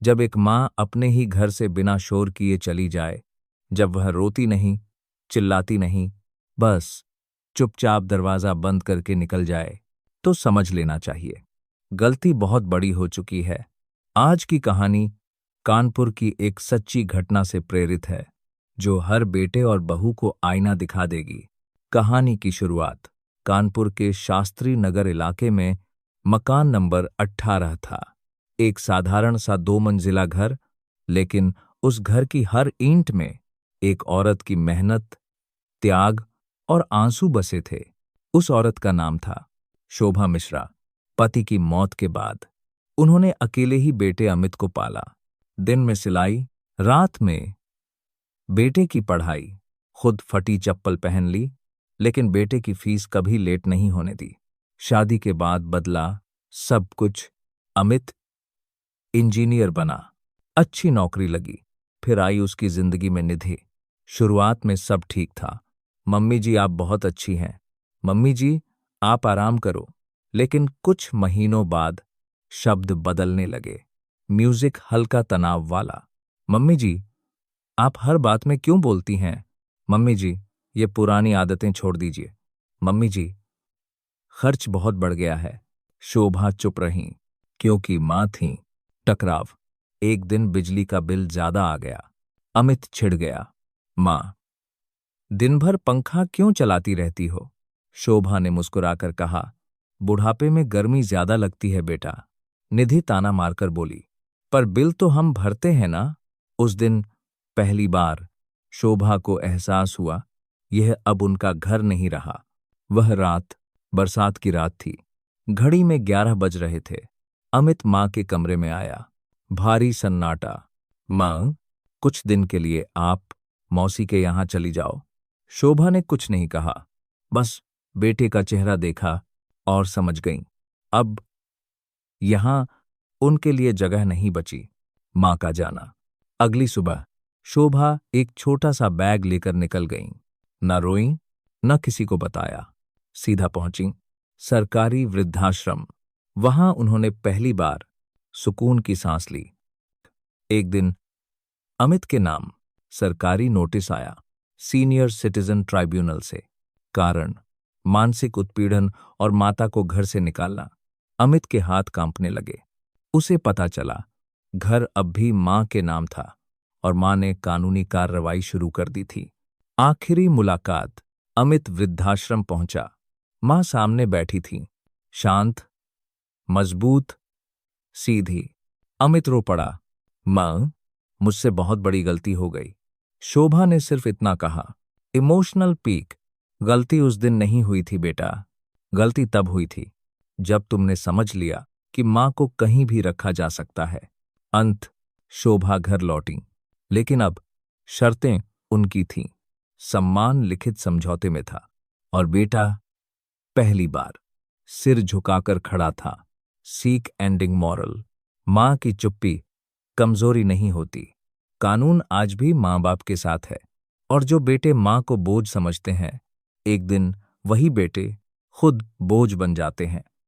जब एक माँ अपने ही घर से बिना शोर किए चली जाए, जब वह रोती नहीं, चिल्लाती नहीं, बस चुपचाप दरवाजा बंद करके निकल जाए, तो समझ लेना चाहिए गलती बहुत बड़ी हो चुकी है। आज की कहानी कानपुर की एक सच्ची घटना से प्रेरित है, जो हर बेटे और बहू को आईना दिखा देगी। कहानी की शुरुआत कानपुर के शास्त्री नगर इलाके में मकान नंबर 18 था। एक साधारण सा 2 मंजिला घर, लेकिन उस घर की हर ईंट में एक औरत की मेहनत, त्याग और आंसू बसे थे। उस औरत का नाम था शोभा मिश्रा। पति की मौत के बाद उन्होंने अकेले ही बेटे अमित को पाला। दिन में सिलाई, रात में बेटे की पढ़ाई, खुद फटी चप्पल पहन ली, लेकिन बेटे की फीस कभी लेट नहीं होने दी। शादी के बाद बदला सब कुछ। अमित इंजीनियर बना, अच्छी नौकरी लगी। फिर आई उसकी जिंदगी में निधि। शुरुआत में सब ठीक था। मम्मी जी आप बहुत अच्छी हैं, मम्मी जी आप आराम करो। लेकिन कुछ महीनों बाद शब्द बदलने लगे। म्यूजिक हल्का तनाव वाला। मम्मी जी आप हर बात में क्यों बोलती हैं? मम्मी जी ये पुरानी आदतें छोड़ दीजिए। मम्मी जी खर्च बहुत बढ़ गया है। शोभा चुप रहीं, क्योंकि मां थी। टकराव, एक दिन बिजली का बिल ज्यादा आ गया। अमित छिड़ गया। मां दिन भर पंखा क्यों चलाती रहती हो? शोभा ने मुस्कुराकर कहा, बुढ़ापे में गर्मी ज्यादा लगती है बेटा। निधि ताना मारकर बोली, पर बिल तो हम भरते हैं ना। उस दिन पहली बार शोभा को एहसास हुआ, यह अब उनका घर नहीं रहा। वह रात बरसात की रात थी। घड़ी में 11 बज रहे थे। अमित मां के कमरे में आया। भारी सन्नाटा। मां कुछ दिन के लिए आप मौसी के यहां चली जाओ। शोभा ने कुछ नहीं कहा, बस बेटे का चेहरा देखा और समझ गईं, अब यहां उनके लिए जगह नहीं बची। मां का जाना। अगली सुबह शोभा एक छोटा सा बैग लेकर निकल गईं। न रोईं, न किसी को बताया, सीधा पहुंची सरकारी वृद्धाश्रम। वहां उन्होंने पहली बार सुकून की सांस ली। एक दिन अमित के नाम सरकारी नोटिस आया, सीनियर सिटीजन ट्राइब्यूनल से। कारण मानसिक उत्पीड़न और माता को घर से निकालना। अमित के हाथ कांपने लगे। उसे पता चला घर अब भी मां के नाम था और मां ने कानूनी कार्रवाई शुरू कर दी थी। आखिरी मुलाकात। अमित वृद्धाश्रम पहुंचा। मां सामने बैठी थी, शांत, मजबूत, सीधी। अमित रो पड़ा, मां मुझसे बहुत बड़ी गलती हो गई। शोभा ने सिर्फ इतना कहा, इमोशनल पीक। गलती उस दिन नहीं हुई थी बेटा, गलती तब हुई थी जब तुमने समझ लिया कि मां को कहीं भी रखा जा सकता है। अंत शोभा घर लौटी, लेकिन अब शर्तें उनकी थीं। सम्मान लिखित समझौते में था और बेटा पहली बार सिर झुकाकर खड़ा था। Seek ending moral. मां की चुप्पी कमजोरी नहीं होती। कानून आज भी मां बाप के साथ है, और जो बेटे मां को बोझ समझते हैं, एक दिन वही बेटे खुद बोझ बन जाते हैं।